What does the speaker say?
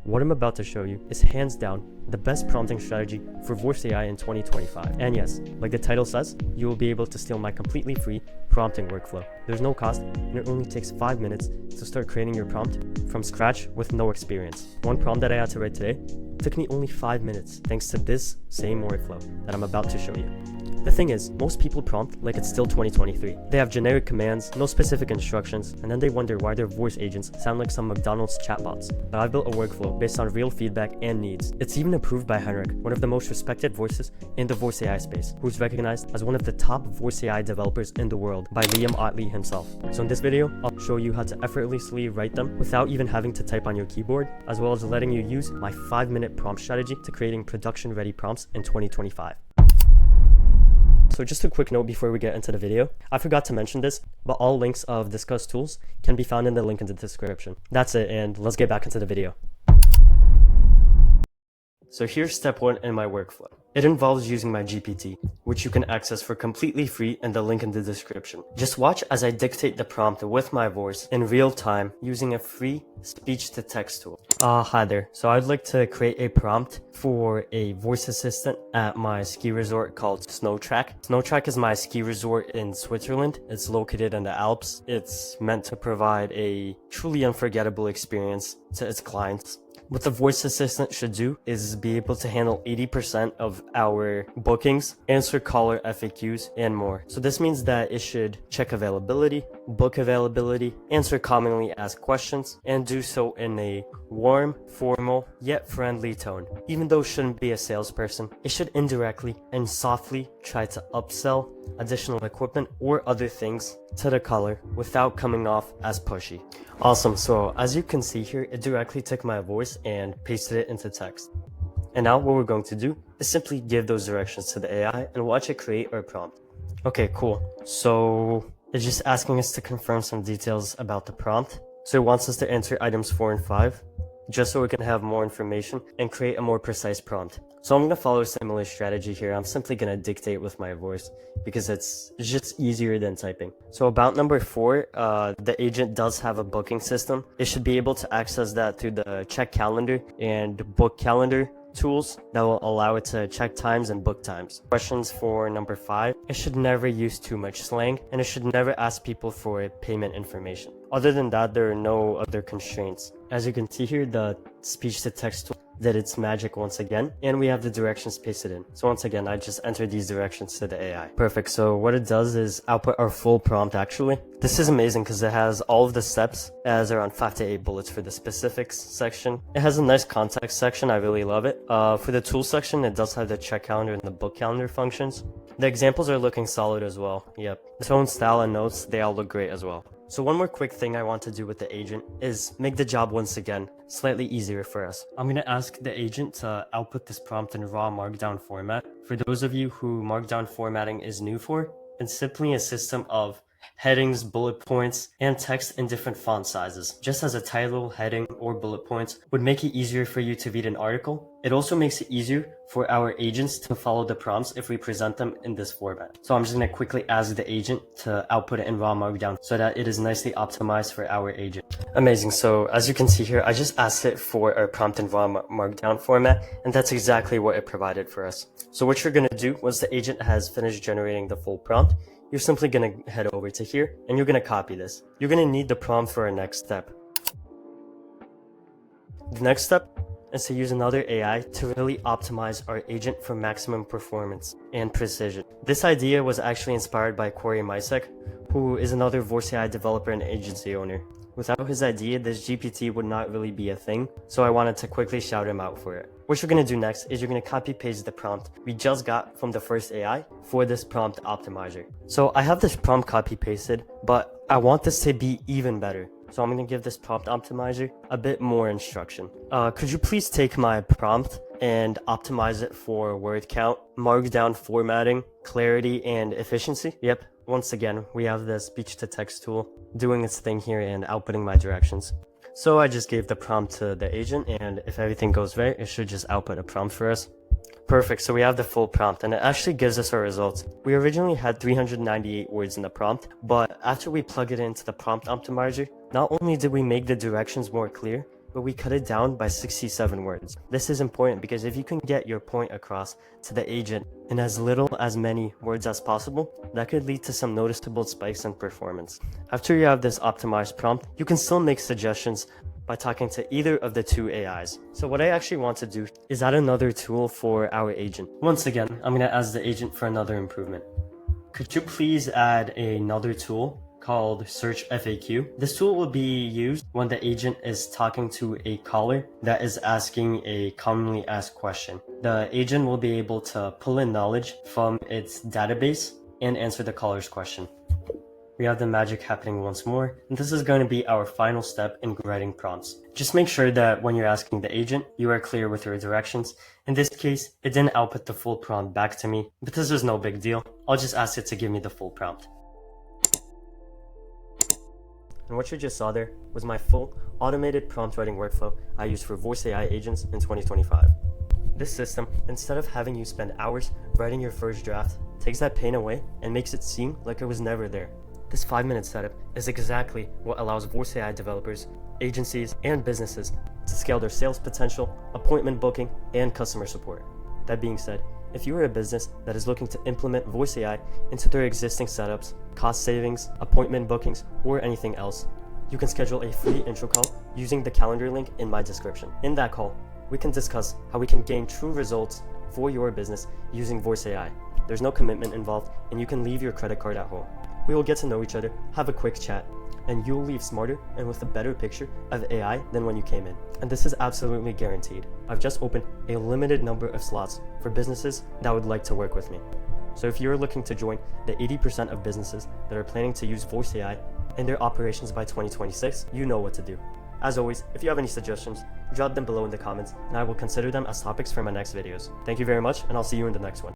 What I'm about to show you is hands down the best prompting strategy for Voice AI in 2025. And yes, like the title says, you will be able to steal my completely free prompting workflow. There's no cost, and it only takes 5 minutes to start creating your prompt from scratch with no experience. One prompt that I had to write today took me only 5 minutes thanks to this same workflow that I'm about to show you. The thing is, most people prompt like it's still 2023. They have generic commands, no specific instructions, and then they wonder why their voice agents sound like some McDonald's chatbots. But I've built a workflow based on real feedback and needs. It's even approved by Henrik, one of the most respected voices in the voice AI space, who's recognized as one of the top voice AI developers in the world by Liam Otley himself. So in this video, I'll show you how to effortlessly write them without even having to type on your keyboard, as well as letting you use my 5-minute prompt strategy to creating production-ready prompts in 2025. So just a quick note before we get into the video. I forgot to mention this, but all links of discussed tools can be found in the link in the description. That's it, and let's get back into the video. So here's step 1 in my workflow. It involves using my GPT, which you can access for completely free in the link in the description. Just watch as I dictate the prompt with my voice in real time using a free speech-to-text tool. Hi there. So I'd like to create a prompt for a voice assistant at my ski resort called Snowtrack. Snowtrack is my ski resort in Switzerland. It's located in the Alps. It's meant to provide a truly unforgettable experience to its clients. What the voice assistant should do is be able to handle 80% of our bookings, answer caller FAQs, and more. So this means that it should check availability, book availability, answer commonly asked questions, and do so in a warm, formal, yet friendly tone. Even though it shouldn't be a salesperson, it should indirectly and softly try to upsell additional equipment or other things to the caller without coming off as pushy. Awesome, so as you can see here, it directly took my voice and pasted it into text. And now what we're going to do is simply give those directions to the AI and watch it create our prompt. Okay, cool. So it's just asking us to confirm some details about the prompt. So it wants us to enter items 4 and 5, just so we can have more information and create a more precise prompt. So I'm going to follow a similar strategy here. I'm simply going to dictate with my voice because it's just easier than typing. So about number 4, the agent does have a booking system. It should be able to access that through the check calendar and book calendar tools that will allow it to check times and book times. Questions for number 5, it should never use too much slang, and it should never ask people for payment information. Other than that, there are no other constraints. As you can see here, the speech-to-text tool did its magic once again, and we have the directions pasted in. So once again, I just entered these directions to the AI. Perfect. So what it does is output our full prompt actually. This is amazing because it has all of the steps. It has around 5 to 8 bullets for the specifics section. It has a nice context section. I really love it. For the tool section, it does have the check calendar and the book calendar functions. The examples are looking solid as well. Yep. The tone, style, and notes, they all look great as well. So one more quick thing I want to do with the agent is make the job once again slightly easier for us. I'm going to ask the agent to output this prompt in raw markdown format. For those of you who markdown formatting is new for, it's simply a system of headings, bullet points, and text in different font sizes. Just as a title, heading, or bullet points would make it easier for you to read an article, it also makes it easier for our agents to follow the prompts if we present them in this format. So I'm just going to quickly ask the agent to output it in raw markdown so that it is nicely optimized for our agent. Amazing. So as you can see here, I just asked it for our prompt in raw markdown format, and that's exactly what it provided for us. So what you're going to do once the agent has finished generating the full prompt, you're simply going to head over to here and you're going to copy this. You're going to need the prompt for our next step. The next step is to use another AI to really optimize our agent for maximum performance and precision. This idea was actually inspired by Corey Misek, who is another voice AI developer and agency owner. Without his idea, this GPT would not really be a thing, so I wanted to quickly shout him out for it. What you're going to do next is you're going to copy paste the prompt we just got from the first AI for this prompt optimizer. So I have this prompt copy pasted, but I want this to be even better. So I'm going to give this prompt optimizer a bit more instruction. Could you please take my prompt and optimize it for word count, markdown formatting, clarity, and efficiency? Yep. Once again, we have the speech-to-text tool doing its thing here and outputting my directions. So I just gave the prompt to the agent, and if everything goes right, it should just output a prompt for us. Perfect, so we have the full prompt, and it actually gives us our results. We originally had 398 words in the prompt, but after we plug it into the prompt optimizer, not only did we make the directions more clear, but we cut it down by 67 words. This is important because if you can get your point across to the agent in as little as many words as possible, that could lead to some noticeable spikes in performance. After you have this optimized prompt, you can still make suggestions by talking to either of the two AIs. So what I actually want to do is add another tool for our agent. Once again, I'm going to ask the agent for another improvement. Could you please add another tool called Search FAQ? This tool will be used when the agent is talking to a caller that is asking a commonly asked question. The agent will be able to pull in knowledge from its database and answer the caller's question. We have the magic happening once more, and this is going to be our final step in writing prompts. Just make sure that when you're asking the agent, you are clear with your directions. In this case, it didn't output the full prompt back to me, but this is no big deal. I'll just ask it to give me the full prompt. And what you just saw there was my full automated prompt writing workflow I use for Voice AI agents in 2025. This system, instead of having you spend hours writing your first draft, takes that pain away and makes it seem like it was never there. This 5-minute setup is exactly what allows Voice AI developers, agencies, and businesses to scale their sales potential, appointment booking, and customer support. That being said, if you are a business that is looking to implement Voice AI into their existing setups, cost savings, appointment bookings, or anything else, you can schedule a free intro call using the calendar link in my description. In that call, we can discuss how we can gain true results for your business using Voice AI. There's no commitment involved, and you can leave your credit card at home. We will get to know each other, have a quick chat, and you'll leave smarter and with a better picture of AI than when you came in. And this is absolutely guaranteed. I've just opened a limited number of slots for businesses that would like to work with me. So if you're looking to join the 80% of businesses that are planning to use Voice AI in their operations by 2026, you know what to do. As always, if you have any suggestions, drop them below in the comments, and I will consider them as topics for my next videos. Thank you very much, and I'll see you in the next one.